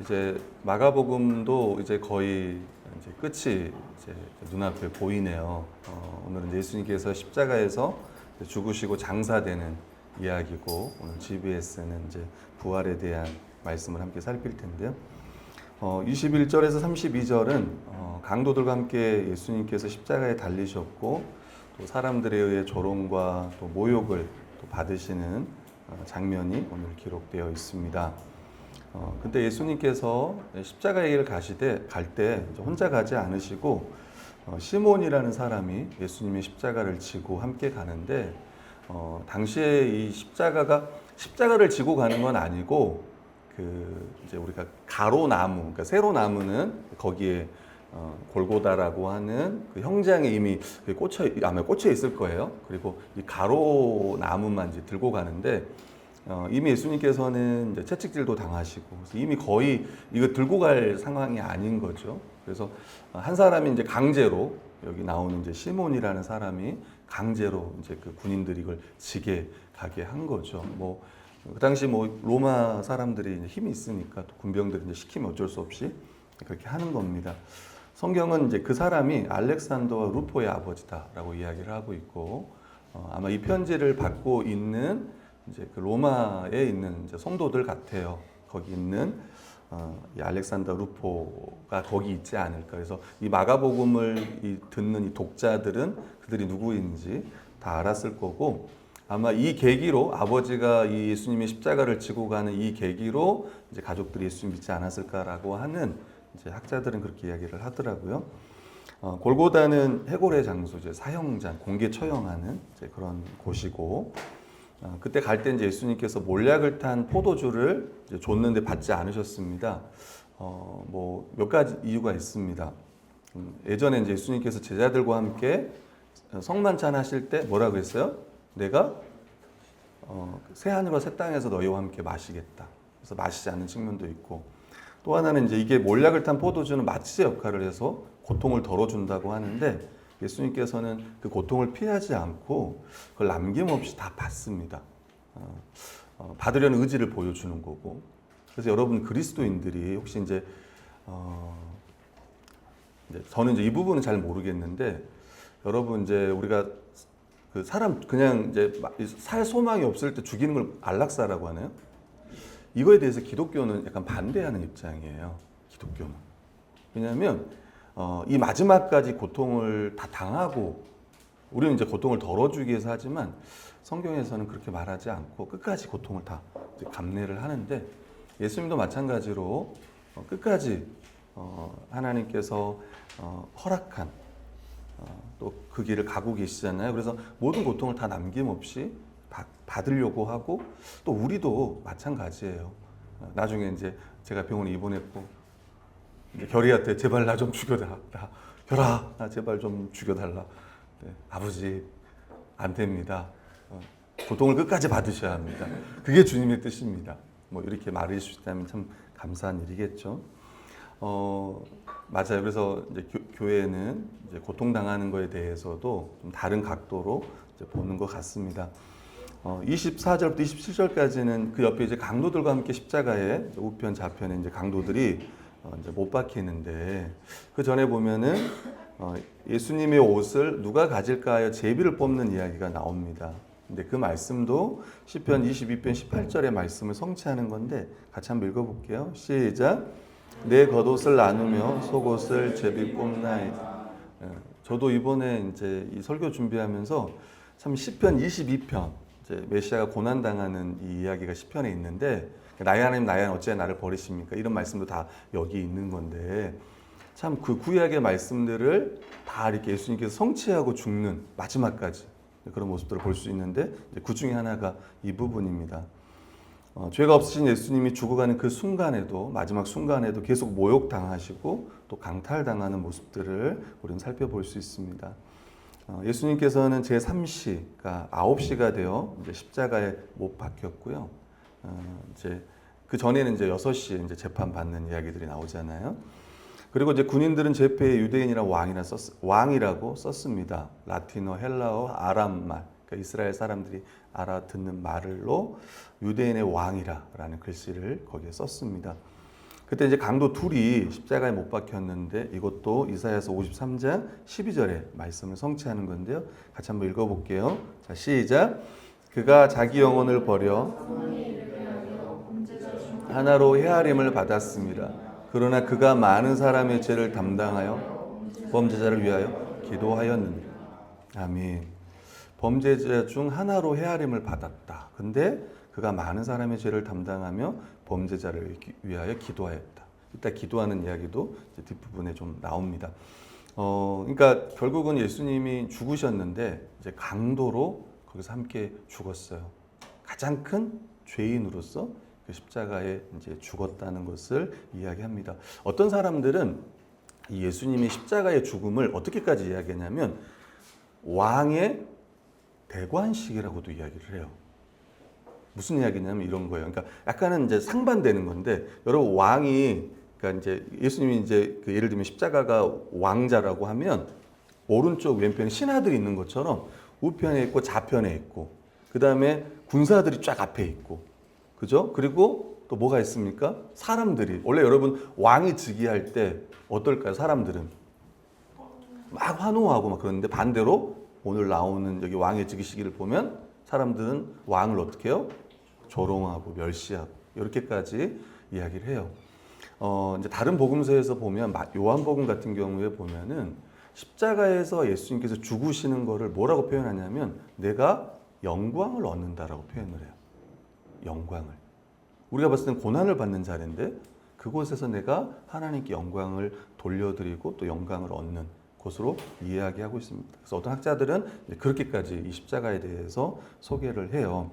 이제 마가복음도 이제 거의 이제 끝이 이제 눈앞에 보이네요. 오늘은 예수님께서 십자가에서 죽으시고 장사되는 이야기고, 오늘 GBS는 이제 부활에 대한 말씀을 함께 살필 텐데요. 21절에서 32절은 강도들과 함께 예수님께서 십자가에 달리셨고, 또 사람들에 의해 조롱과 또 모욕을 또 받으시는 장면이 오늘 기록되어 있습니다. 근데 예수님께서 십자가의 길을 갈 때 혼자 가지 않으시고 시몬이라는 사람이 예수님의 십자가를 지고 함께 가는데, 당시에 이 십자가를 지고 가는 건 아니고, 이제 우리가 가로나무, 그러니까 세로나무는 거기에 골고다라고 하는 그 형장에 이미 아마 꽂혀 있을 거예요. 그리고 이 가로나무만 이제 들고 가는데, 이미 예수님께서는 이제 채찍질도 당하시고 이미 거의 이거 들고 갈 상황이 아닌 거죠. 그래서 한 사람이 이제 강제로, 여기 나오는 이제 시몬이라는 사람이 강제로 이제 그 군인들이 이걸 지게 가게 한 거죠. 그 당시 로마 사람들이 힘이 있으니까 또 군병들이 이제 시키면 어쩔 수 없이 그렇게 하는 겁니다. 성경은 이제 그 사람이 알렉산더와 루포의 아버지다라고 이야기를 하고 있고, 아마 이 편지를 받고 있는 이제 그 로마에 있는 이제 성도들 같아요. 거기 있는 이 알렉산더 루포가 거기 있지 않을까. 그래서 이 마가복음을 듣는 이 독자들은 그들이 누구인지 다 알았을 거고, 아마 이 계기로 아버지가 이 예수님의 십자가를 지고 가는 이 계기로 이제 가족들이 예수님 믿지 않았을까라고 하는 이제 학자들은 그렇게 이야기를 하더라고요. 골고다는 해골의 장소, 이제 사형장, 공개 처형하는 이제 그런 곳이고, 그때 갈 때 이제 예수님께서 몰약을 탄 포도주를 이제 줬는데 받지 않으셨습니다. 몇 가지 이유가 있습니다. 예전에 이제 예수님께서 제자들과 함께 성만찬 하실 때 뭐라고 했어요? 내가 새 하늘과 새 땅에서 너희와 함께 마시겠다. 그래서 마시지 않는 측면도 있고, 또 하나는 이제 이게 몰약을 탄 포도주는 마취제 역할을 해서 고통을 덜어준다고 하는데, 예수님께서는 그 고통을 피하지 않고 그걸 남김없이 다 받습니다. 받으려는 의지를 보여주는 거고. 그래서 여러분 그리스도인들이 혹시 이제 저는 이제 이 부분은 잘 모르겠는데, 여러분 이제 우리가 그 사람 그냥 이제 살 소망이 없을 때 죽이는 걸 안락사라고 하나요? 이거에 대해서 기독교는 약간 반대하는 입장이에요. 기독교는. 왜냐하면 이 마지막까지 고통을 다 당하고, 우리는 이제 고통을 덜어주기 위해서 하지만 성경에서는 그렇게 말하지 않고 끝까지 고통을 다 감내를 하는데, 예수님도 마찬가지로 끝까지 하나님께서 허락한 또 그 길을 가고 계시잖아요. 그래서 모든 고통을 다 남김없이 받으려고 하고, 또 우리도 마찬가지예요. 나중에 이제 제가 병원에 입원했고 결이한테 제발 나 좀 죽여달라. 결아, 나 제발 좀 죽여달라. 네, 아버지 안 됩니다. 고통을 끝까지 받으셔야 합니다. 그게 주님의 뜻입니다. 이렇게 말해 주시다면 참 감사한 일이겠죠. 맞아요. 그래서 이제 교회는 이제 고통당하는 거에 대해서도 좀 다른 각도로 이제 보는 것 같습니다. 24절부터 27절까지는 그 옆에 이제 강도들과 함께 십자가에 우편 좌편에 이제 강도들이 이제 못 박히는데, 그 전에 보면은 예수님의 옷을 누가 가질까 하여 제비를 뽑는 이야기가 나옵니다. 근데 그 말씀도 시편 22편 18절의 말씀을 성취하는 건데, 같이 한번 읽어볼게요. 시작. 내 겉옷을 나누며 속옷을 제비 뽑나이다. 저도 이번에 이제 이 설교 준비하면서 참 시편 22편, 이제 메시아가 고난 당하는 이 이야기가 시편에 있는데, 나의 하나님 나의 하나님 어찌하여 나를 버리십니까? 이런 말씀도 다 여기 있는 건데, 참 그 구약의 말씀들을 다 이렇게 예수님께서 성취하고 죽는 마지막까지 그런 모습들을 볼 수 있는데, 그 중에 하나가 이 부분입니다. 죄가 없으신 예수님이 죽어가는 그 순간에도, 마지막 순간에도 계속 모욕당하시고 또 강탈당하는 모습들을 우리는 살펴볼 수 있습니다. 예수님께서는 제3시가 9시가 되어 이제 십자가에 못 박혔고요. 이제 그 전에는 이제 6시에 이제 재판 받는 이야기들이 나오잖아요. 그리고 이제 군인들은 제페에 유대인이라고 왕이라고 썼습니다. 라틴어, 헬라어, 아람말, 그러니까 이스라엘 사람들이 알아듣는 말로 유대인의 왕이라는 글씨를 거기에 썼습니다. 그때 이제 강도 둘이 십자가에 못 박혔는데 이것도 이사야서 53장 12절의 말씀을 성취하는 건데요. 같이 한번 읽어볼게요. 자, 시작. 그가 자기 영혼을 버려 하나로 헤아림을 받았습니다. 그러나 그가 많은 사람의 죄를 담당하여 범죄자를 위하여 기도하였느니라. 아멘. 범죄자 중 하나로 헤아림을 받았다. 근데 그가 많은 사람의 죄를 담당하며 범죄자를 위하여 기도하였다. 이따 기도하는 이야기도 뒷부분에 좀 나옵니다. 그러니까 결국은 예수님이 죽으셨는데 이제 강도로 거기서 함께 죽었어요. 가장 큰 죄인으로서 그 십자가에 이제 죽었다는 것을 이야기합니다. 어떤 사람들은 이 예수님의 십자가의 죽음을 어떻게까지 이야기하냐면 왕의 대관식이라고도 이야기를 해요. 무슨 이야기냐면 이런 거예요. 그러니까 약간은 이제 상반되는 건데, 여러분 왕이, 그러니까 이제 예수님이 이제 그 예를 들면 십자가가 왕자라고 하면 오른쪽 왼편에 신하들이 있는 것처럼 우편에 있고 좌편에 있고, 그 다음에 군사들이 쫙 앞에 있고, 그죠? 그리고 또 뭐가 있습니까? 사람들이, 원래 여러분 왕이 즉위할 때 어떨까요? 사람들은 막 환호하고 막 그러는데, 반대로 오늘 나오는 여기 왕의 즉위시기를 보면 사람들은 왕을 어떻게 해요? 조롱하고 멸시하고 이렇게까지 이야기를 해요. 이제 다른 복음서에서 보면 요한복음 같은 경우에 보면은 십자가에서 예수님께서 죽으시는 거를 뭐라고 표현하냐면 내가 영광을 얻는다라고 표현을 해요. 영광을. 우리가 봤을 땐 고난을 받는 자리인데 그곳에서 내가 하나님께 영광을 돌려드리고 또 영광을 얻는 곳으로 이야기하고 있습니다. 그래서 어떤 학자들은 그렇게까지 이 십자가에 대해서 소개를 해요.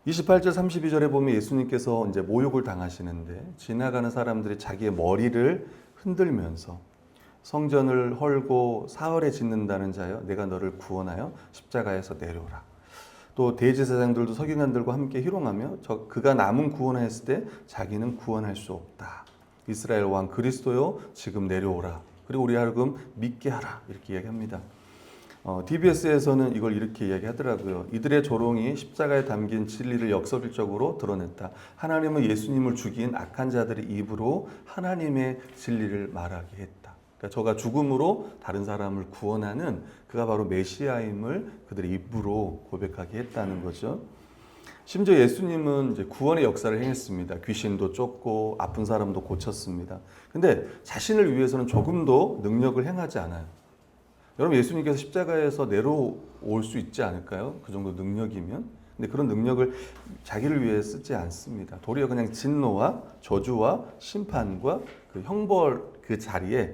28절 32절에 보면 예수님께서 이제 모욕을 당하시는데 지나가는 사람들이 자기의 머리를 흔들면서 성전을 헐고 사흘에 짓는다는 자여 내가 너를 구원하여 십자가에서 내려오라. 또 대제사장들도 서기관들과 함께 희롱하며 그가 남은 구원하였을 때 자기는 구원할 수 없다. 이스라엘 왕 그리스도요 지금 내려오라. 그리고 우리 하여금 믿게 하라. 이렇게 이야기합니다. DBS에서는 이걸 이렇게 이야기하더라고요. 이들의 조롱이 십자가에 담긴 진리를 역설적으로 드러냈다. 하나님은 예수님을 죽인 악한 자들의 입으로 하나님의 진리를 말하게 했다. 그러니까 저가 죽음으로 다른 사람을 구원하는 그가 바로 메시아임을 그들의 입으로 고백하게 했다는 거죠. 심지어 예수님은 이제 구원의 역사를 행했습니다. 귀신도 쫓고 아픈 사람도 고쳤습니다. 근데 자신을 위해서는 조금도 능력을 행하지 않아요. 여러분 예수님께서 십자가에서 내려올 수 있지 않을까요? 그 정도 능력이면. 근데 그런 능력을 자기를 위해 쓰지 않습니다. 도리어 그냥 진노와 저주와 심판과 그 형벌 그 자리에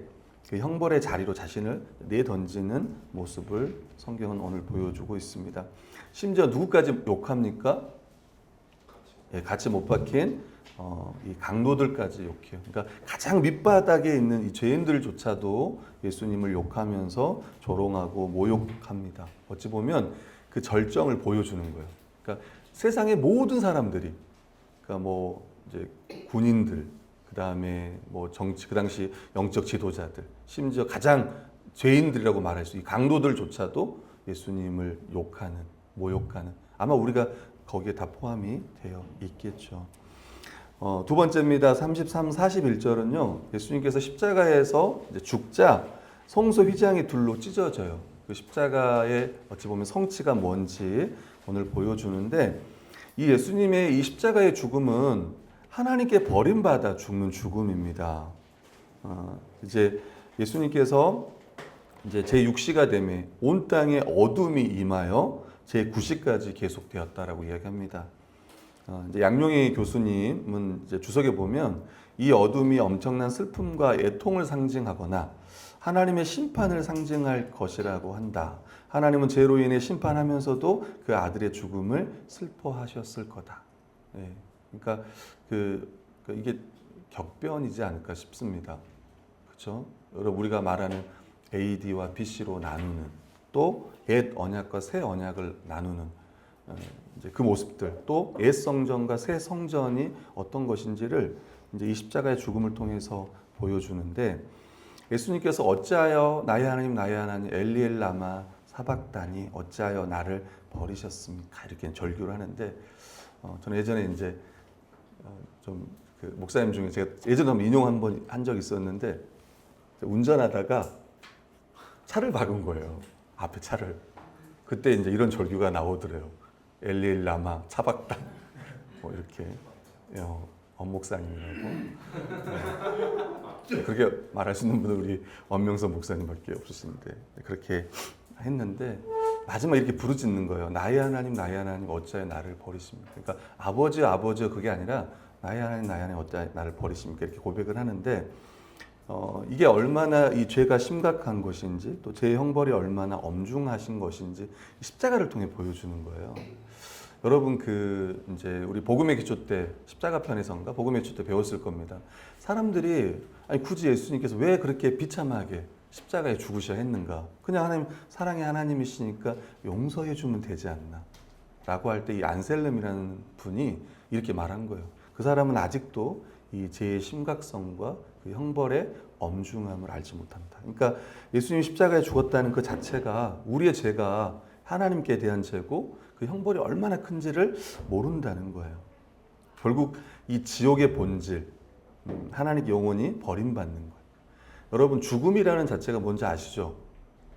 그 형벌의 자리로 자신을 내던지는 모습을 성경은 오늘 보여주고 있습니다. 심지어 누구까지 욕합니까? 예, 같이 못 박힌 이 강도들까지 욕해요. 그러니까 가장 밑바닥에 있는 이 죄인들조차도 예수님을 욕하면서 조롱하고 모욕합니다. 어찌 보면 그 절정을 보여주는 거예요. 그러니까 세상의 모든 사람들이, 그러니까 뭐 이제 군인들, 그 다음에 뭐 정치, 그 당시 영적 지도자들, 심지어 가장 죄인들이라고 말할 수, 이 강도들조차도 예수님을 욕하는, 모욕하는. 아마 우리가 거기에 다 포함이 되어 있겠죠. 두 번째입니다. 33, 41절은요. 예수님께서 십자가에서 이제 죽자 성소 휘장이 둘로 찢어져요. 그 십자가의 어찌 보면 성취가 뭔지 오늘 보여주는데, 이 예수님의 이 십자가의 죽음은 하나님께 버림받아 죽는 죽음입니다. 이제 예수님께서 이제 제6시가 되매 온 땅에 어둠이 임하여 제9시까지 계속되었다라고 이야기합니다. 이제 양용희 교수님은 이제 주석에 보면 이 어둠이 엄청난 슬픔과 애통을 상징하거나 하나님의 심판을 상징할 것이라고 한다. 하나님은 죄로 인해 심판하면서도 그 아들의 죽음을 슬퍼하셨을 거다. 예, 그러니까 이게 격변이지 않을까 싶습니다. 그렇죠? 여러분 우리가 말하는 AD와 BC로 나누는, 또 옛 언약과 새 언약을 나누는 이제 그 모습들, 또 옛 성전과 새 성전이 어떤 것인지를 이제 이 십자가의 죽음을 통해서 보여주는데, 예수님께서 어찌하여 나의 하나님 나의 하나님 엘리엘 라마 사박다니 어찌하여 나를 버리셨습니까? 이렇게 절규를 하는데 저는 예전에 이제 좀 그 목사님 중에 제가 예전에 한번 인용 한번 한 적이 있었는데 운전하다가 차를 박은 거예요. 앞에 차를. 그때 이제 이런 절규가 나오더래요. 엘리엘 라마 차박다. 뭐 이렇게 엄목사님이라고. 네. 그렇게 말할 수 있는 분은 우리 엄명선 목사님밖에 없으신데 그렇게 했는데 마지막 이렇게 부르짖는 거예요. 나의 하나님 어찌하여 나를 버리십니까? 그러니까 아버지요 그게 아니라 나의 하나님 어찌하여 나를 버리십니까? 이렇게 고백을 하는데 이게 얼마나 이 죄가 심각한 것인지 또 제 형벌이 얼마나 엄중하신 것인지 십자가를 통해 보여주는 거예요. 여러분 이제 우리 복음의 기초 때 십자가 편에서인가 복음의 기초 때 배웠을 겁니다. 사람들이 아니 굳이 예수님께서 왜 그렇게 비참하게 십자가에 죽으셔야 했는가? 그냥 하나님 사랑의 하나님이시니까 용서해 주면 되지 않나? 라고 할 때 이 안셀름이라는 분이 이렇게 말한 거예요. 그 사람은 아직도 이 죄의 심각성과 그 형벌의 엄중함을 알지 못한다. 그러니까 예수님이 십자가에 죽었다는 그 자체가 우리의 죄가 하나님께 대한 죄고 그 형벌이 얼마나 큰지를 모른다는 거예요. 결국 이 지옥의 본질, 하나님의 영혼이 버림받는 거예요. 여러분 죽음이라는 자체가 뭔지 아시죠?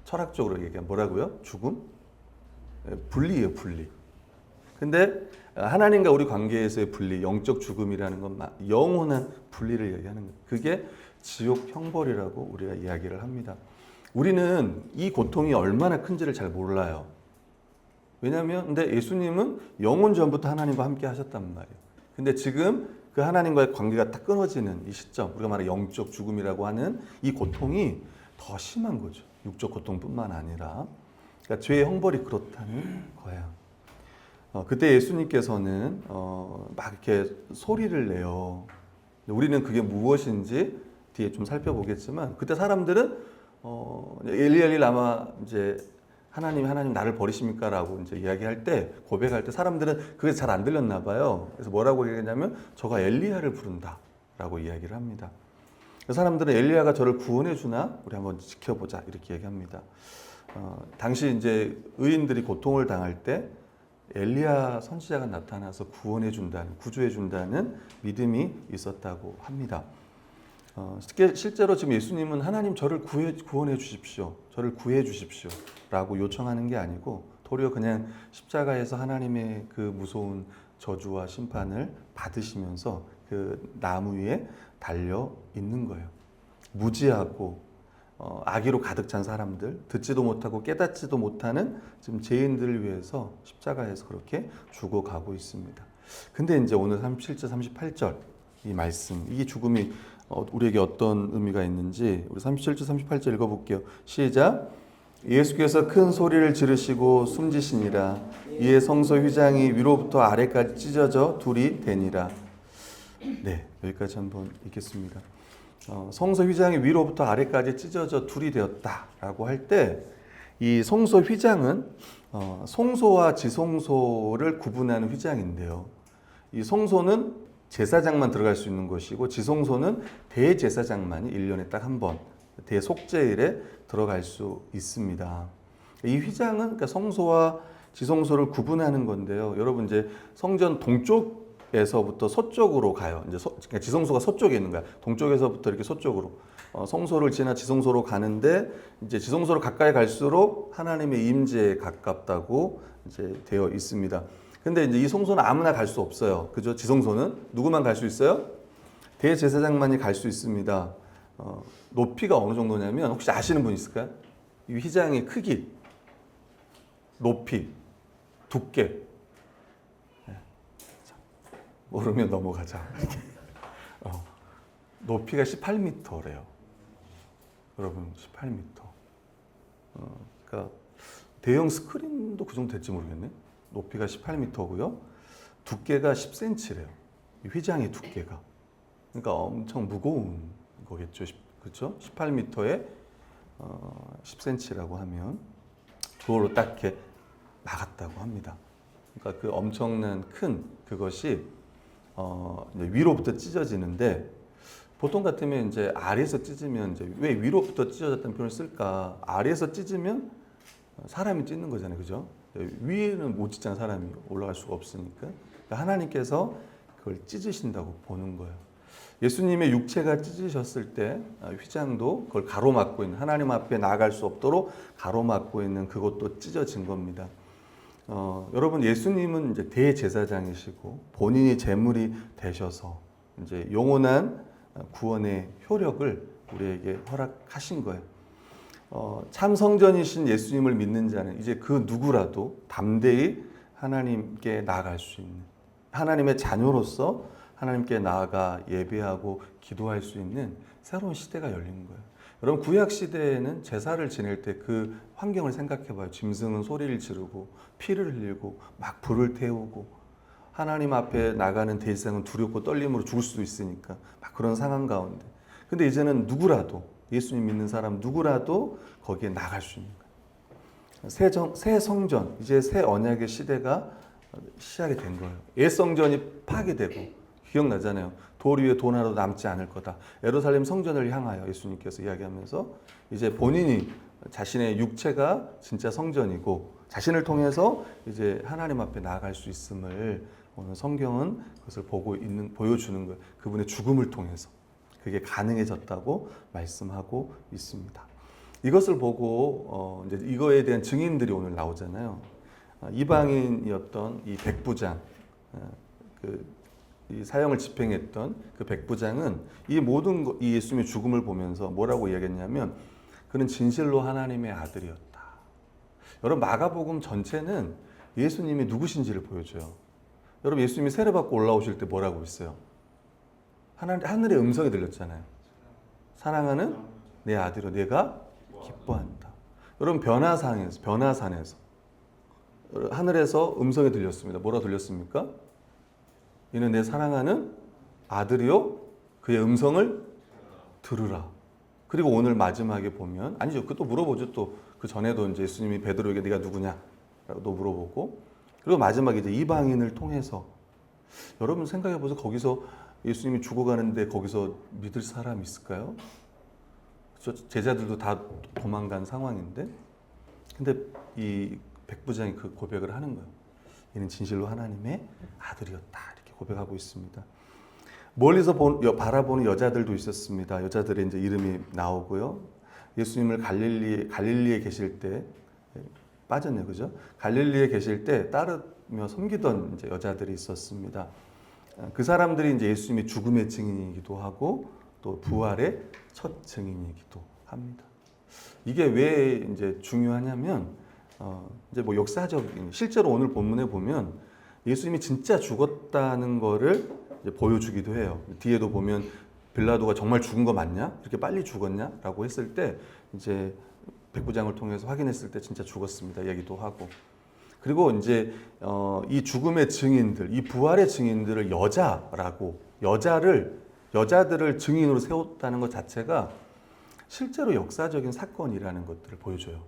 철학적으로 얘기하면 뭐라고요? 죽음? 분리예요, 분리. 근데 하나님과 우리 관계에서의 분리, 영적 죽음이라는 건 영원한 분리를 얘기하는 거예요. 그게 지옥 형벌이라고 우리가 이야기를 합니다. 우리는 이 고통이 얼마나 큰지를 잘 몰라요. 왜냐하면 근데 예수님은 영원 전부터 하나님과 함께 하셨단 말이에요. 근데 지금 그 하나님과의 관계가 딱 끊어지는 이 시점, 우리가 말하는 영적 죽음이라고 하는 이 고통이 더 심한 거죠. 육적 고통뿐만 아니라. 그러니까 죄의 형벌이 그렇다는 거야. 그때 예수님께서는 막 이렇게 소리를 내요. 우리는 그게 무엇인지 뒤에 좀 살펴보겠지만 그때 사람들은 엘리 라마 이제 하나님 나를 버리십니까라고 이제 이야기할 때 고백할 때 사람들은 그게 잘 안 들렸나 봐요. 그래서 뭐라고 얘기했냐면 저가 엘리야를 부른다라고 이야기를 합니다. 사람들은 엘리야가 저를 구원해 주나 우리 한번 지켜보자 이렇게 얘기합니다. 당시 이제 의인들이 고통을 당할 때 엘리야 선지자가 나타나서 구원해 준다는 구주해 준다는 믿음이 있었다고 합니다. 실제로 지금 예수님은 하나님 저를 구원해 주십시오. 저를 구해 주십시오. 라고 요청하는 게 아니고 도리어 그냥 십자가에서 하나님의 그 무서운 저주와 심판을 받으시면서 그 나무 위에 달려 있는 거예요. 무지하고 악의로 가득 찬 사람들, 듣지도 못하고 깨닫지도 못하는 지금 죄인들을 위해서 십자가에서 그렇게 죽어가고 있습니다. 근데 이제 오늘 37절, 38절 이 말씀, 이 죽음이 우리에게 어떤 의미가 있는지 우리 37절, 38절 읽어볼게요. 시작. 예수께서 큰 소리를 지르시고 숨지시니라. 이에 성소 휘장이 위로부터 아래까지 찢어져 둘이 되니라. 네, 여기까지 한번 읽겠습니다. 성소 휘장이 위로부터 아래까지 찢어져 둘이 되었다라고 할 때 이 성소 휘장은 성소와 지성소를 구분하는 휘장인데요. 이 성소는 제사장만 들어갈 수 있는 것이고 지성소는 대제사장만이 1년에 딱 한 번 대속죄일에 들어갈 수 있습니다. 이 휘장은 그러니까 성소와 지성소를 구분하는 건데요. 여러분 이제 성전 동쪽에서부터 서쪽으로 가요. 이제 그러니까 지성소가 서쪽에 있는 거야. 동쪽에서부터 이렇게 서쪽으로 성소를 지나 지성소로 가는데 이제 지성소로 가까이 갈수록 하나님의 임재에 가깝다고 이제 되어 있습니다. 근데 이제 이 성소는 아무나 갈 수 없어요. 그죠? 지성소는 누구만 갈 수 있어요? 대제사장만이 갈 수 있습니다. 높이가 어느 정도냐면 혹시 아시는 분 있을까요? 이 휘장의 크기, 높이, 두께. 네. 모르면 넘어가자. 높이가 18m래요. 여러분 18m. 그러니까 대형 스크린도 그 정도 될지 모르겠네. 높이가 18m고요. 두께가 10cm래요. 이 휘장의 두께가. 그러니까 엄청 무거운 거겠죠. 그렇죠? 18m에 10cm라고 하면 도로 딱 이렇게 막았다고 합니다. 그러니까 그 엄청난 큰 그것이 이제 위로부터 찢어지는데 보통 같으면 이제 아래에서 찢으면 이제 왜 위로부터 찢어졌다는 표현을 쓸까? 아래에서 찢으면 사람이 찢는 거잖아요, 그죠? 위에는 못 찢잖아, 사람이 올라갈 수가 없으니까. 그러니까 하나님께서 그걸 찢으신다고 보는 거예요. 예수님의 육체가 찢으셨을 때 휘장도 그걸 가로막고 있는, 하나님 앞에 나아갈 수 없도록 가로막고 있는 그것도 찢어진 겁니다. 여러분, 예수님은 이제 대제사장이시고 본인이 제물이 되셔서 이제 영원한 구원의 효력을 우리에게 허락하신 거예요. 참 성전이신 예수님을 믿는 자는 이제 그 누구라도 담대히 하나님께 나아갈 수 있는, 하나님의 자녀로서 하나님께 나아가 예배하고 기도할 수 있는 새로운 시대가 열리는 거예요. 여러분, 구약 시대에는 제사를 지낼 때 그 환경을 생각해 봐요. 짐승은 소리를 지르고 피를 흘리고 막 불을 태우고, 하나님 앞에 나가는 대제사장은 두렵고 떨림으로 죽을 수도 있으니까 막 그런 상황 가운데, 근데 이제는 누구라도, 예수님 믿는 사람 누구라도 거기에 나갈 수 있는 거예요. 새 성전, 이제 새 언약의 시대가 시작이 된 거예요. 옛 성전이 파괴되고, 기억나잖아요. 돌 위에 돈 하나도 남지 않을 거다. 예루살렘 성전을 향하여 예수님께서 이야기하면서 이제 본인이, 자신의 육체가 진짜 성전이고 자신을 통해서 이제 하나님 앞에 나아갈 수 있음을 오늘 성경은 그것을 보여주는 거예요. 그분의 죽음을 통해서 그게 가능해졌다고 말씀하고 있습니다. 이것을 보고 이제 이거에 대한 증인들이 오늘 나오잖아요. 이방인이었던 이 백부장, 이 사형을 집행했던 그 백부장은 이 모든 이 예수님의 죽음을 보면서 뭐라고 이야기했냐면, 그는 진실로 하나님의 아들이었다. 여러분, 마가복음 전체는 예수님이 누구신지를 보여줘요. 여러분, 예수님이 세례받고 올라오실 때 뭐라고 했어요? 하늘의 음성이 들렸잖아요. 사랑하는 내 아들이여 내가 기뻐한다. 여러분, 변화산에서 하늘에서 음성이 들렸습니다. 뭐라 들렸습니까? 이는 내 사랑하는 아들이요 그의 음성을 들으라. 그리고 오늘 마지막에 보면, 아니죠, 그것도 물어보죠. 또 그 전에도 이제 예수님이 베드로에게 네가 누구냐라고 물어보고, 그리고 마지막에 이제 이방인을 통해서, 여러분 생각해 보세요. 거기서 예수님이 죽어가는데 거기서 믿을 사람이 있을까요? 제자들도 다 도망간 상황인데, 근데 이 백부장이 그 고백을 하는 거예요. 이는 진실로 하나님의 아들이었다. 이렇게 고백하고 있습니다. 멀리서 바라보는 여자들도 있었습니다. 여자들의 이제 이름이 나오고요. 예수님을 갈릴리에 계실 때 빠졌네요, 그죠? 갈릴리에 계실 때 따르며 섬기던 이제 여자들이 있었습니다. 그 사람들이 이제 예수님의 죽음의 증인이기도 하고 또 부활의 첫 증인이기도 합니다. 이게 왜 이제 중요하냐면, 이제 뭐 역사적인, 실제로 오늘 본문에 보면 예수님이 진짜 죽었다는 거를 이제 보여주기도 해요. 뒤에도 보면 빌라도가 정말 죽은 거 맞냐? 이렇게 빨리 죽었냐? 라고 했을 때 이제 백부장을 통해서 확인했을 때 진짜 죽었습니다. 이야기도 하고. 그리고 이제 이 죽음의 증인들, 이 부활의 증인들을 여자들을 증인으로 세웠다는 것 자체가 실제로 역사적인 사건이라는 것들을 보여줘요.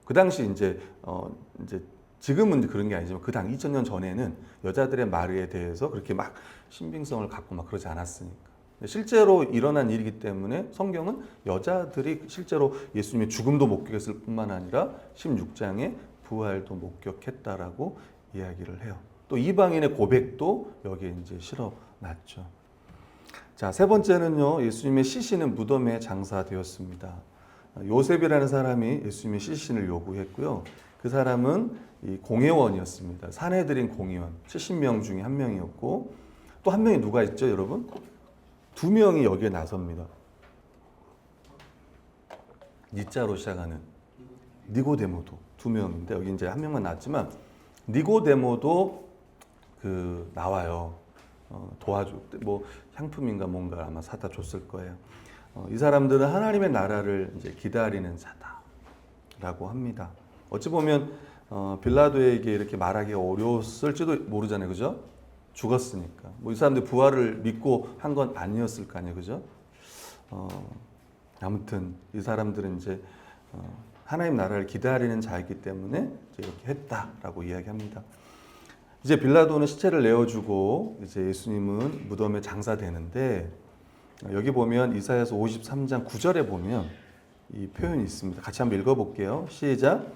그 당시 이제 지금은 그런 게 아니지만 그 당 2000년 전에는 여자들의 말에 대해서 그렇게 막 신빙성을 갖고 막 그러지 않았으니까. 실제로 일어난 일이기 때문에 성경은 여자들이 실제로 예수님의 죽음도 목격했을 뿐만 아니라 16장에 부활도 목격했다라고 이야기를 해요. 또 이방인의 고백도 여기에 이제 실어놨죠. 자, 세 번째는요, 예수님의 시신은 무덤에 장사되었습니다. 요셉이라는 사람이 예수님의 시신을 요구했고요. 그 사람은 이 공회원이었습니다. 산헤드린 공회원 70명 중에 한 명이었고, 또 한 명이 누가 있죠, 여러분? 두 명이 여기에 나섭니다. 니자로 시작하는 니고데모도 두 명인데, 여기 이제 한 명만 나왔지만 니고데모도 나와요. 뭐 향품인가 뭔가 아마 사다 줬을 거예요. 이 사람들은 하나님의 나라를 이제 기다리는 자다라고 합니다. 어찌 보면 빌라도에게 이렇게 말하기 어려웠을지도 모르잖아요, 그죠? 죽었으니까. 뭐 이 사람들 부활을 믿고 한 건 아니었을 거 아니에요, 그죠? 아무튼 이 사람들은 이제 하나님 나라를 기다리는 자이기 때문에 이렇게 했다라고 이야기합니다. 이제 빌라도는 시체를 내어주고 이제 예수님은 무덤에 장사되는데, 여기 보면 이사야서 53장 9절에 보면 이 표현이 있습니다. 같이 한번 읽어볼게요. 시작.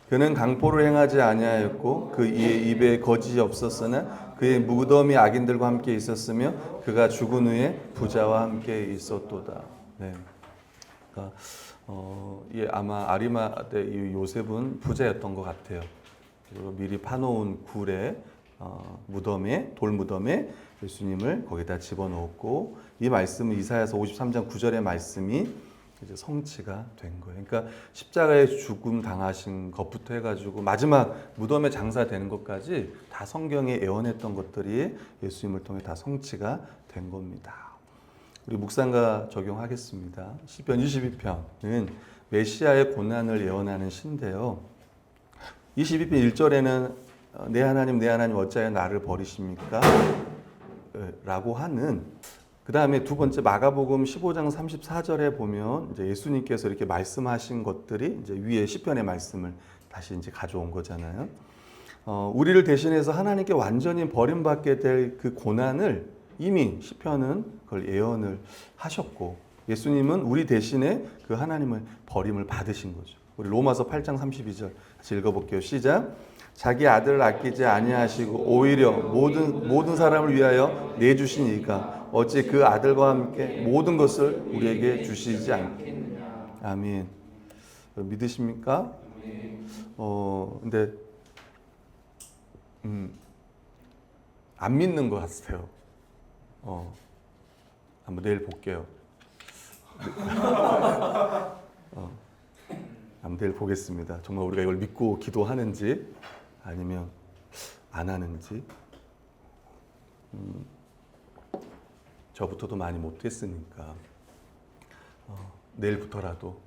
그는 강포를 행하지 아니하였고 그 이의 입에 거짓이 없었으나 그의 무덤이 악인들과 함께 있었으며 그가 죽은 후에 부자와 함께 있었도다. 네. 그러니까 예, 아마 아리마대 이 요셉은 부자였던 것 같아요. 그리고 미리 파놓은 굴에 무덤에 돌무덤에 예수님을 거기다 집어넣었고 이 말씀은 이사야서 53장 9절의 말씀이 이제 성취가 된 거예요. 그러니까 십자가에 죽음 당하신 것부터 해가지고 마지막 무덤에 장사되는 것까지 다 성경에 예언했던 것들이 예수님을 통해 다 성취가 된 겁니다. 우리 묵상가 적용하겠습니다. 시편 22편은 메시아의 고난을 예언하는 시인데요. 22편 1절에는 내 하나님 어찌하여 나를 버리십니까? 라고 하는 그 다음에 두 번째 마가복음 15장 34절에 보면 이제 예수님께서 이렇게 말씀하신 것들이 이제 위에 시편의 말씀을 다시 이제 가져온 거잖아요. 우리를 대신해서 하나님께 완전히 버림받게 될 그 고난을 이미 시편은 그걸 예언을 하셨고 예수님은 우리 대신에 그 하나님의 버림을 받으신 거죠. 우리 로마서 8장 32절 같이 읽어볼게요. 시작. 자기 아들을 아끼지 아니하시고 오히려 모든 사람을 위하여 내주신 이가 어찌 그 아들과 함께 모든 것을 우리에게 주시지 않겠느냐. 아멘. 믿으십니까? 근데 안 믿는 것 같아요. 한번 내일 볼게요. 한번 내일 보겠습니다. 정말 우리가 이걸 믿고 기도하는지 아니면 안 하는지. 저부터도 많이 못했으니까 내일부터라도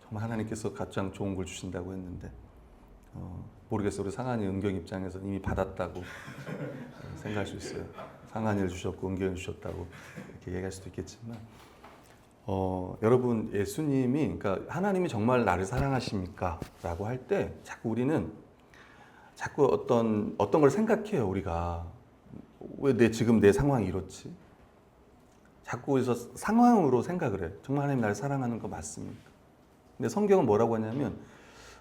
정말 하나님께서 가장 좋은 걸 주신다고 했는데 모르겠어요. 우리 상한이 은경 입장에서 이미 받았다고 생각할 수 있어요. 상한이를 주셨고 은경을 주셨다고 이렇게 얘기할 수도 있겠지만 여러분 예수님이 그러니까 하나님이 정말 나를 사랑하십니까? 라고 할 때 자꾸 우리는 자꾸 어떤 걸 생각해요. 우리가 왜 지금 내 상황이 이렇지? 자꾸 그래서 상황으로 생각을 해요. 정말 하나님 나를 사랑하는 거 맞습니까? 근데 성경은 뭐라고 하냐면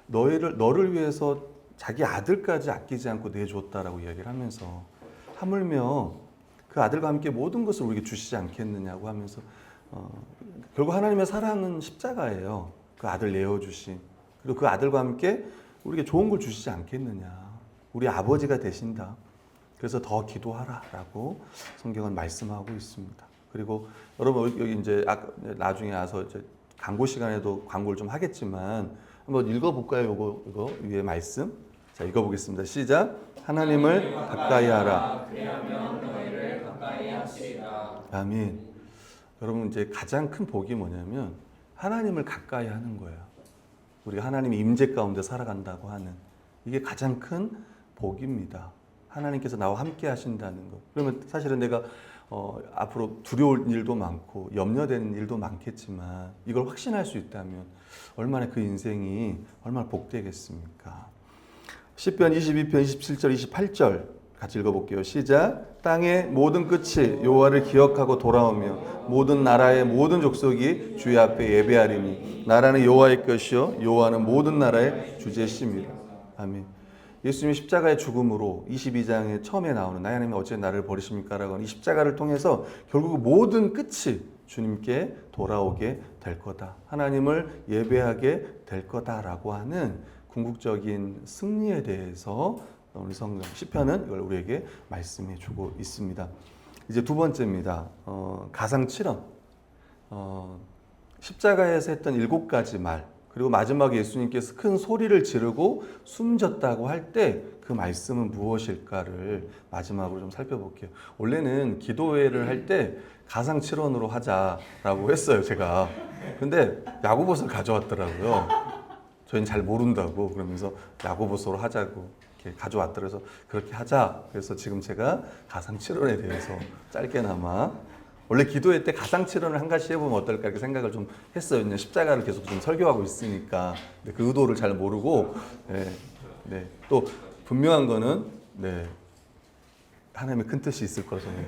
너를 위해서 자기 아들까지 아끼지 않고 내줬다라고 이야기를 하면서 하물며 그 아들과 함께 모든 것을 우리에게 주시지 않겠느냐고 하면서 결국 하나님의 사랑은 십자가예요. 그 아들 내어주신 그리고 그 아들과 함께 우리에게 좋은 걸 주시지 않겠느냐. 우리 아버지가 되신다. 그래서 더 기도하라라고 성경은 말씀하고 있습니다. 그리고 여러분 여기 이제 나중에 와서 이제 광고 시간에도 광고를 좀 하겠지만 한번 읽어볼까요? 이거 위에 말씀. 자 읽어보겠습니다. 시작. 하나님을 가까이 하라. 그리하면 너희를 가까이 하시리라. 아멘. 여러분 이제 가장 큰 복이 뭐냐면 하나님을 가까이 하는 거예요. 우리가 하나님의 임재 가운데 살아간다고 하는 이게 가장 큰 복입니다. 하나님께서 나와 함께 하신다는 것. 그러면 사실은 내가 앞으로 두려울 일도 많고 염려되는 일도 많겠지만 이걸 확신할 수 있다면 얼마나 그 인생이 얼마나 복되겠습니까? 시편 22편 27절 28절 같이 읽어볼게요. 시작. 땅의 모든 끝이 여호와를 기억하고 돌아오며 모든 나라의 모든 족속이 주의 앞에 예배하리니 나라는 여호와의 것이요 여호와는 모든 나라의 주제심이라. 아멘. 예수님이 십자가의 죽음으로 22장에 처음에 나오는 나의 하나님 어찌 나를 버리십니까? 라고 하는 이 십자가를 통해서 결국 모든 끝이 주님께 돌아오게 될 거다. 하나님을 예배하게 될 거다라고 하는 궁극적인 승리에 대해서 오늘 성경 시편은 이걸 우리에게 말씀해 주고 있습니다. 이제 두 번째입니다. 가상칠언. 십자가에서 했던 7가지 말. 그리고 마지막에 예수님께서 큰 소리를 지르고 숨졌다고 할 때 그 말씀은 무엇일까를 마지막으로 좀 살펴볼게요. 원래는 기도회를 할 때 가상칠언으로 하자라고 했어요, 제가. 근데 야고보서를 가져왔더라고요. 저희는 잘 모른다고 그러면서 야고보서로 하자고 이렇게 가져왔더라고요. 그래서 그렇게 하자. 그래서 지금 제가 가상칠언에 대해서 짧게나마 원래 기도회 때 가상칠언을 한 가지 해보면 어떨까 이렇게 생각을 좀 했어요. 그냥 십자가를 계속 좀 설교하고 있으니까. 근데 그 의도를 잘 모르고, 또 분명한 거는, 하나님의 큰 뜻이 있을 거라 저는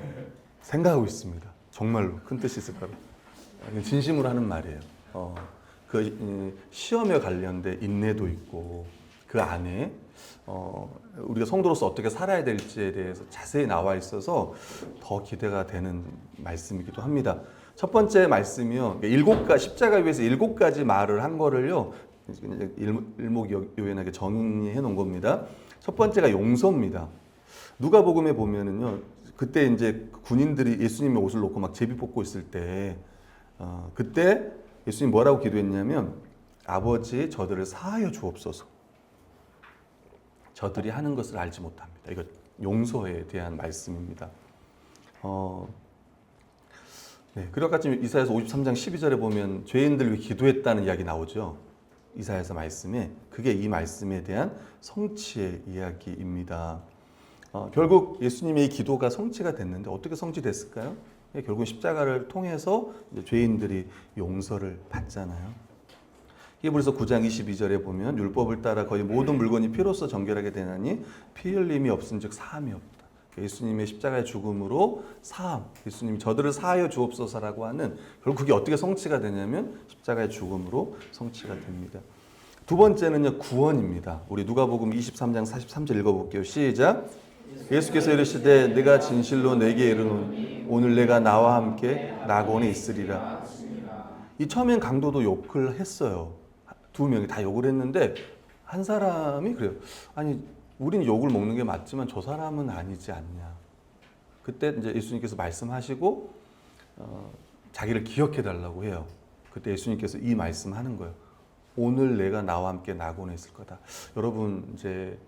생각하고 있습니다. 정말로 큰 뜻이 있을 거라. 진심으로 하는 말이에요. 그 시험에 관련된 인내도 있고, 그 안에 우리가 성도로서 어떻게 살아야 될지에 대해서 자세히 나와 있어서 더 기대가 되는 말씀이기도 합니다. 첫 번째 말씀이요. 십자가 위에서 7가지 말을 한 거를요. 일목요연하게 정리해 놓은 겁니다. 첫 번째가 용서입니다. 누가복음에 보면은요. 그때 이제 군인들이 예수님의 옷을 놓고 막 제비 뽑고 있을 때 그때 예수님 뭐라고 기도했냐면 아버지 저들을 사하여 주옵소서. 저들이 하는 것을 알지 못합니다. 이거 용서에 대한 말씀입니다. 네, 그리고 같이 이사야서 53장 12절에 보면 죄인들 위해 기도했다는 이야기 나오죠. 이사야서 말씀에 그게 이 말씀에 대한 성취의 이야기입니다. 결국 예수님의 이 기도가 성취가 됐는데 어떻게 성취됐을까요? 결국 십자가를 통해서 이제 죄인들이 용서를 받잖아요. 히브리서 9장 22절에 보면 율법을 따라 거의 모든 물건이 피로써 정결하게 되나니 피 흘림이 없은즉 사함이 없다. 예수님의 십자가의 죽음으로 사함, 예수님이 저들을 사하여 주옵소서라고 하는 결국 그게 어떻게 성취가 되냐면 십자가의 죽음으로 성취가 됩니다. 두 번째는요 구원입니다. 우리 누가복음 23장 43절 읽어볼게요. 시작. 예수께서 이르시되 내가 진실로 내게 이르노니 오늘 내가 나와 함께 낙원에 있으리라. 이 처음엔 강도도 욕을 했어요. 두 명이 다 욕을 했는데 한 사람이 그래요. 아니 우린 욕을 먹는 게 맞지만 저 사람은 아니지 않냐. 그때 이제 예수님께서 말씀하시고 자기를 기억해 달라고 해요. 그때 예수님께서 이 말씀하는 거예요. 오늘 내가 나와 함께 낙원에 있을 거다. 여러분 이제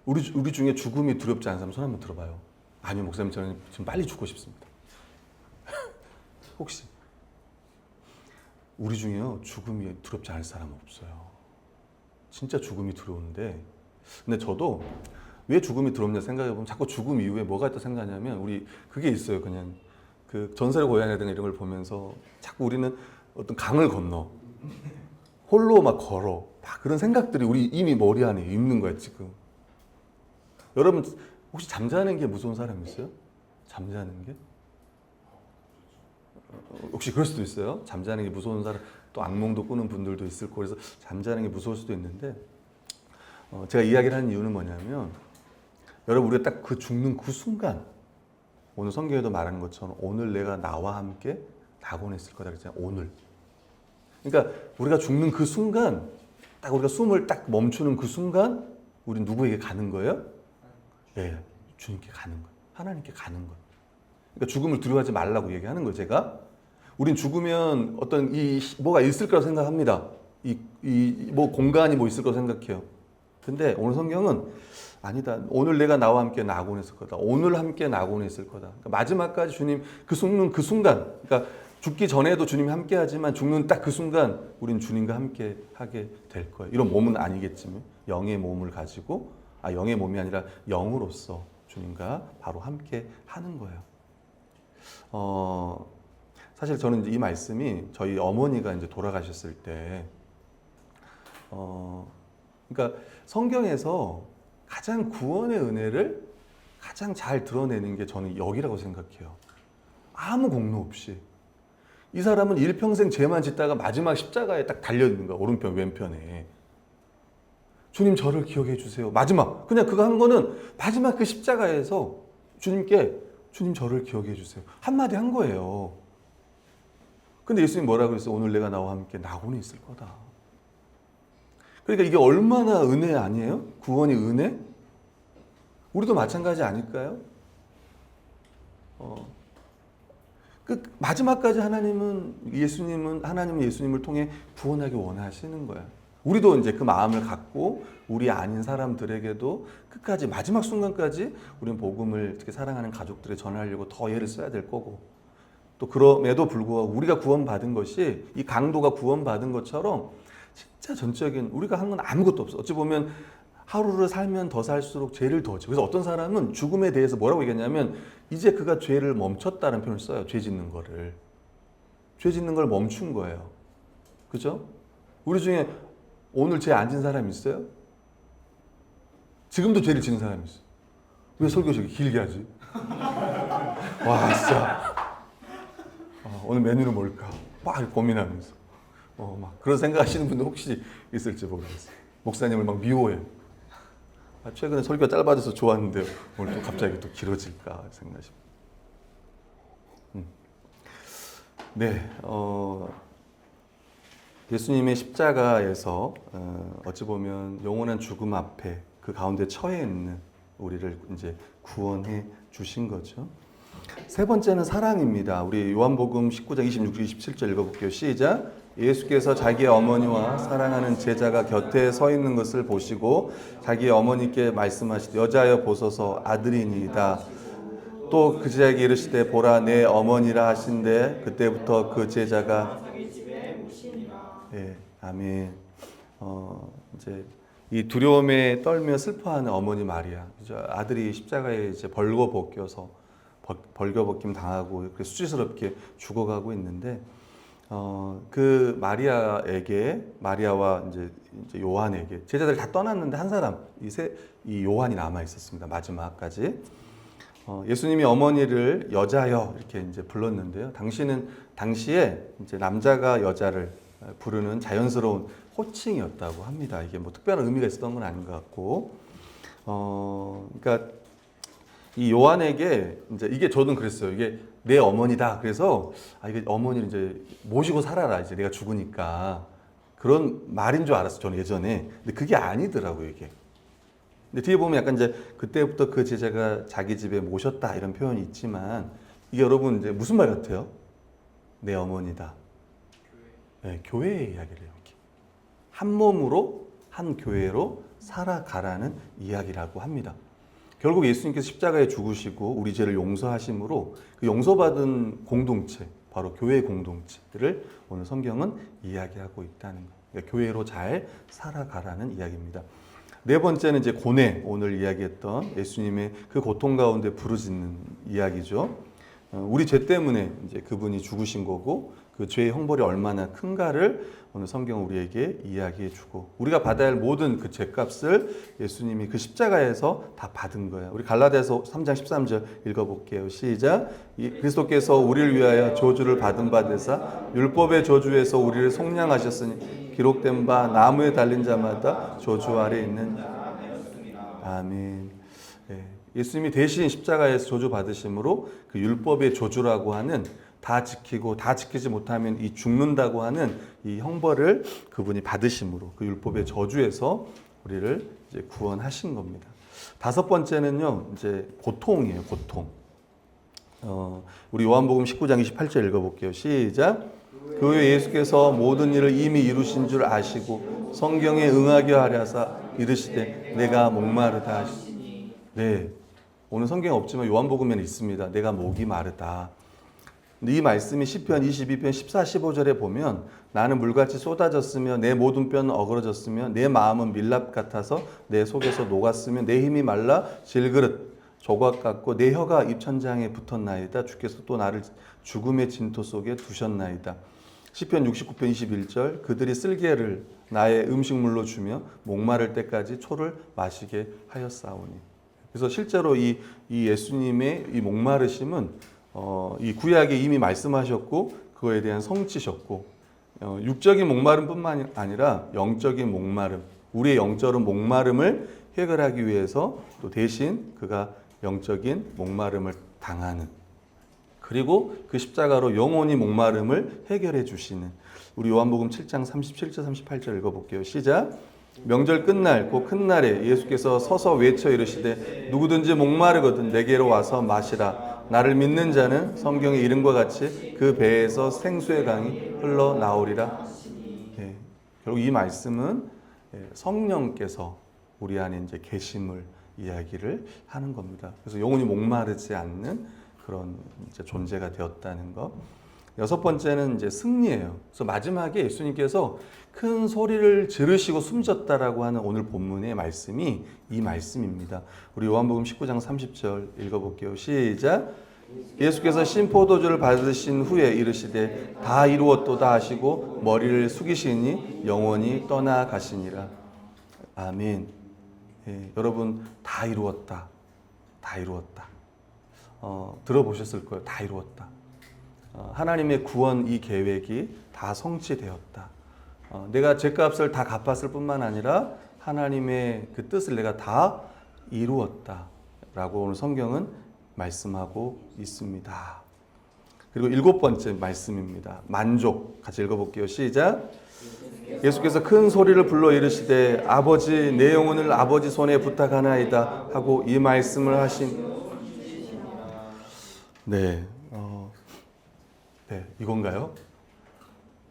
우리 중에 죽음이 두렵지 않은 사람 손 한번 들어봐요. 아니요 목사님 저는 지금 빨리 죽고 싶습니다. 혹시 우리 중에요 죽음이 두렵지 않을 사람 없어요. 진짜 죽음이 두려운데 근데 저도 왜 죽음이 두렵냐 생각해보면 자꾸 죽음 이후에 뭐가 있다 생각하냐면 우리 그게 있어요. 그냥 그 전설의 고향이라든가 이런 걸 보면서 자꾸 우리는 어떤 강을 건너 홀로 막 걸어 막 그런 생각들이 우리 이미 머리 안에 있는 거야 지금. 여러분 혹시 잠자는 게 무서운 사람 있어요? 잠자는 게? 혹시 그럴 수도 있어요. 잠자는 게 무서운 사람, 또 악몽도 꾸는 분들도 있을 거고 그래서 잠자는 게 무서울 수도 있는데 제가 이야기를 하는 이유는 뭐냐면 여러분 우리가 딱 그 죽는 그 순간 오늘 성경에도 말하는 것처럼 오늘 내가 나와 함께 낙원에 있을 거다 그랬잖아요. 오늘. 그러니까 우리가 죽는 그 순간 딱 우리가 숨을 딱 멈추는 그 순간 우린 누구에게 가는 거예요? 예, 주님께 가는 거예요. 하나님께 가는 거예요. 그러니까 죽음을 두려워하지 말라고 얘기하는 거예요. 제가 우린 죽으면 어떤 뭐가 있을 거라고 생각합니다. 뭐 공간이 뭐 있을 거라고 생각해요. 근데 오늘 성경은 아니다. 오늘 내가 나와 함께 낙원에 있을 거다. 오늘 함께 낙원에 있을 거다. 그러니까 마지막까지 주님 그 죽는 그 순간, 그러니까 죽기 전에도 주님이 함께 하지만 죽는 딱 그 순간 우린 주님과 함께 하게 될 거예요. 이런 몸은 아니겠지만 영의 몸을 가지고 영의 몸이 아니라 영으로서 주님과 바로 함께 하는 거예요. 사실 저는 이제 이 말씀이 저희 어머니가 이제 돌아가셨을 때, 그러니까 성경에서 가장 구원의 은혜를 가장 잘 드러내는 게 저는 여기라고 생각해요. 아무 공로 없이. 이 사람은 일평생 죄만 짓다가 마지막 십자가에 딱 달려있는 거야. 오른편, 왼편에. 주님 저를 기억해 주세요. 마지막. 그냥 그거 한 거는 마지막 그 십자가에서 주님께 주님 저를 기억해 주세요. 한마디 한 거예요. 근데 예수님 뭐라고 그랬어요? 오늘 내가 나와 함께 낙원에 있을 거다. 그러니까 이게 얼마나 은혜 아니에요? 구원이 은혜? 우리도 마찬가지 아닐까요? 마지막까지 하나님은 예수님을 통해 구원하기 원하시는 거야. 우리도 이제 그 마음을 갖고 우리 아닌 사람들에게도 끝까지 마지막 순간까지 우리는 복음을 특히 사랑하는 가족들에 전하려고 더 애를 써야 될 거고 또 그럼에도 불구하고 우리가 구원받은 것이 이 강도가 구원받은 것처럼 진짜 전적인 우리가 한 건 아무것도 없어. 어찌 보면 하루를 살면 더 살수록 죄를 더 지어. 그래서 어떤 사람은 죽음에 대해서 뭐라고 얘기했냐면 이제 그가 죄를 멈췄다는 표현을 써요. 죄 짓는 거를. 죄 짓는 걸 멈춘 거예요. 그죠? 우리 중에 오늘 죄 안 진 사람 있어요? 지금도 죄를 지는 사람이 있어요. 왜 설교 저기 길게 하지? 와 진짜 오늘 메뉴는 뭘까? 막 고민하면서 막 그런 생각하시는 분들 혹시 있을지 모르겠어요. 목사님을 막 미워해. 최근에 설교가 짧아져서 좋았는데 오늘 또 갑자기 또 길어질까 생각하십니다. 네, 예수님의 십자가에서 어찌 보면 영원한 죽음 앞에 그 가운데 처해 있는 우리를 이제 구원해 주신 거죠. 세 번째는 사랑입니다. 우리 요한복음 19장 26절 27절 읽어볼게요. 시작. 예수께서 자기의 어머니와 사랑하는 제자가 곁에 서 있는 것을 보시고 자기의 어머니께 말씀하시되 여자여 보소서 아들이니이다. 또 그 제자에게 이르시되 보라 내 어머니라 하신대 그때부터 그 제자가 예, 아멘. 이제 이 두려움에 떨며 슬퍼하는 어머니 마리아, 아들이 십자가에 이제 벌거벗겨서 벌거벗김 당하고 수치스럽게 죽어가고 있는데, 그 마리아와 이제 요한에게 제자들이 다 떠났는데 한 사람 이 요한이 남아 있었습니다. 마지막까지. 예수님이 어머니를 여자여 이렇게 이제 불렀는데요. 당시에 이제 남자가 여자를 부르는 자연스러운 호칭이었다고 합니다. 이게 뭐 특별한 의미가 있었던 건 아닌 것 같고, 그러니까 이 요한에게 이제 이게 저는 그랬어요. 이게 내 어머니다. 그래서 이게 어머니를 이제 모시고 살아라. 이제 내가 죽으니까 그런 말인 줄 알았어요. 저는 예전에. 근데 그게 아니더라고요. 이게. 근데 뒤에 보면 약간 이제 그때부터 그 제자가 자기 집에 모셨다 이런 표현이 있지만 이게 여러분 이제 무슨 말 같아요? 내 어머니다. 네, 교회의 이야기를 해요. 한 몸으로 한 교회로 살아가라는 이야기라고 합니다. 결국 예수님께서 십자가에 죽으시고 우리 죄를 용서하심으로 그 용서받은 공동체, 바로 교회 공동체를 오늘 성경은 이야기하고 있다는 거예요. 그러니까 교회로 잘 살아가라는 이야기입니다. 네 번째는 이제 고뇌, 오늘 이야기했던 예수님의 그 고통 가운데 부르짖는 이야기죠. 우리 죄 때문에 이제 그분이 죽으신 거고 그 죄의 형벌이 얼마나 큰가를 오늘 성경은 우리에게 이야기해 주고 우리가 받아야 할 모든 그 죄값을 예수님이 그 십자가에서 다 받은 거예요. 우리 갈라디아서 3장 13절 읽어볼게요. 시작. 그리스도께서 우리를 위하여 저주를 받은 바 되사 율법의 저주에서 우리를 속량하셨으니 기록된 바 나무에 달린 자마다 저주 아래 있는 아멘. 예수님이 대신 십자가에서 저주 받으심으로 그 율법의 저주라고 하는 다 지키고 다 지키지 못하면 이 죽는다고 하는 이 형벌을 그분이 받으심으로 그 율법의 저주에서 우리를 이제 구원하신 겁니다. 다섯 번째는요, 이제 고통이에요, 고통. 우리 요한복음 19장 28절 읽어볼게요. 시작. 그 후에 예수께서 모든 일을 이미 이루신 줄 아시고 성경에 응하게 하려사 이르시되 내가 목마르다 하시니. 네, 오늘 성경에 없지만 요한복음에는 있습니다. 내가 목이 마르다. 이 말씀이 시편 22편 14, 15절에 보면 나는 물같이 쏟아졌으며 내 모든 뼈는 어그러졌으며 내 마음은 밀랍 같아서 내 속에서 녹았으며 내 힘이 말라 질그릇 조각 같고 내 혀가 입천장에 붙었나이다. 주께서 또 나를 죽음의 진토 속에 두셨나이다. 시편 69편 21절 그들이 쓸개를 나의 음식물로 주며 목마를 때까지 초를 마시게 하였사오니. 그래서 실제로 이 예수님의 이 목마르심은 이 구약에 이미 말씀하셨고 그거에 대한 성취셨고 육적인 목마름뿐만 아니라 영적인 목마름, 우리의 영적인 목마름을 해결하기 위해서 또 대신 그가 영적인 목마름을 당하는 그리고 그 십자가로 영원히 목마름을 해결해 주시는 우리 요한복음 7장 37절 38절 읽어볼게요. 시작. 명절 끝날 곧 큰 날에 예수께서 서서 외쳐 이르시되 누구든지 목마르거든 내게로 와서 마시라. 나를 믿는 자는 성경의 이름과 같이 그 배에서 생수의 강이 흘러나오리라. 예, 결국 이 말씀은 성령께서 우리 안에 이제 계심을 이야기를 하는 겁니다. 그래서 영원히 목마르지 않는 그런 이제 존재가 되었다는 것. 여섯 번째는 이제 승리예요. 그래서 마지막에 예수님께서 큰 소리를 지르시고 숨졌다라고 하는 오늘 본문의 말씀이 이 말씀입니다. 우리 요한복음 19장 30절 읽어볼게요. 시작. 예수께서 신포도주를 받으신 후에 이르시되 다 이루었도다 하시고 머리를 숙이시니 영원히 떠나가시니라. 아멘. 예, 여러분 다 이루었다. 다 이루었다. 들어보셨을 거예요. 다 이루었다. 하나님의 구원 이 계획이 다 성취되었다. 내가 죄값을 다 갚았을 뿐만 아니라 하나님의 그 뜻을 내가 다 이루었다라고 오늘 성경은 말씀하고 있습니다. 그리고 7번째 말씀입니다. 만족. 같이 읽어볼게요. 시작. 예수께서 큰 소리를 불러 이르시되 아버지 내 영혼을 아버지 손에 부탁하나이다 하고 이 말씀을 하신. 네, 네, 이건가요?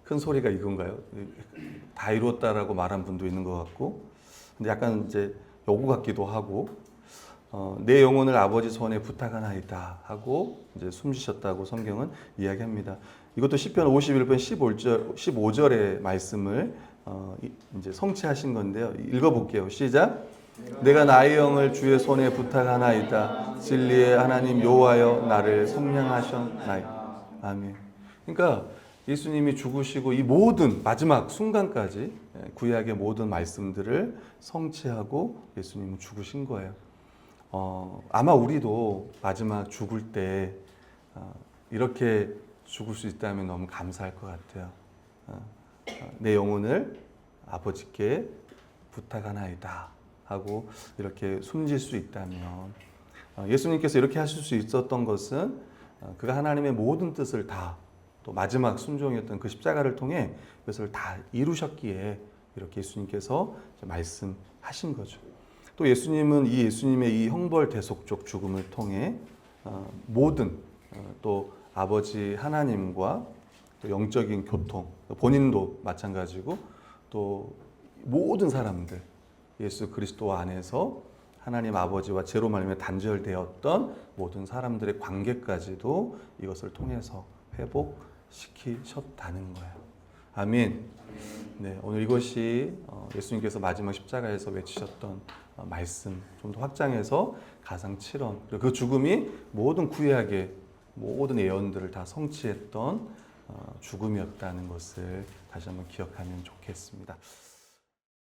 큰 소리가 이건가요? 다 이루었다라고 말한 분도 있는 것 같고, 근데 약간 이제 요구 같기도 하고, 내 영혼을 아버지 손에 부탁하나이다 하고 이제 숨 쉬셨다고 성경은 이야기합니다. 이것도 시편 51편 15절의 말씀을 이제 성취하신 건데요. 읽어볼게요. 시작. 내가 나의 영을 주의 손에 부탁하나이다. 진리의 하나님 여호와여 나를 속량하셨나이다. 아멘. 그러니까 예수님이 죽으시고 이 모든 마지막 순간까지 구약의 모든 말씀들을 성취하고 예수님은 죽으신 거예요. 아마 우리도 마지막 죽을 때 이렇게 죽을 수 있다면 너무 감사할 것 같아요. 내 영혼을 아버지께 부탁하나이다 하고 이렇게 숨질 수 있다면, 예수님께서 이렇게 하실 수 있었던 것은 그가 하나님의 모든 뜻을 다, 또 마지막 순종이었던 그 십자가를 통해 그것을 다 이루셨기에 이렇게 예수님께서 말씀하신 거죠. 또 예수님은 이 예수님의 이 형벌 대속적 죽음을 통해 모든 또 아버지 하나님과 또 영적인 교통, 본인도 마찬가지고 또 모든 사람들, 예수 그리스도 안에서 하나님 아버지와 죄로 말미암아 단절되었던 모든 사람들의 관계까지도 이것을 통해서 회복시키셨다는 거예요. 아멘. 네, 오늘 이것이 예수님께서 마지막 십자가에서 외치셨던 말씀, 좀 더 확장해서 가상 7원, 그리고 그 죽음이 모든 구약의 모든 예언들을 다 성취했던 죽음이었다는 것을 다시 한번 기억하면 좋겠습니다.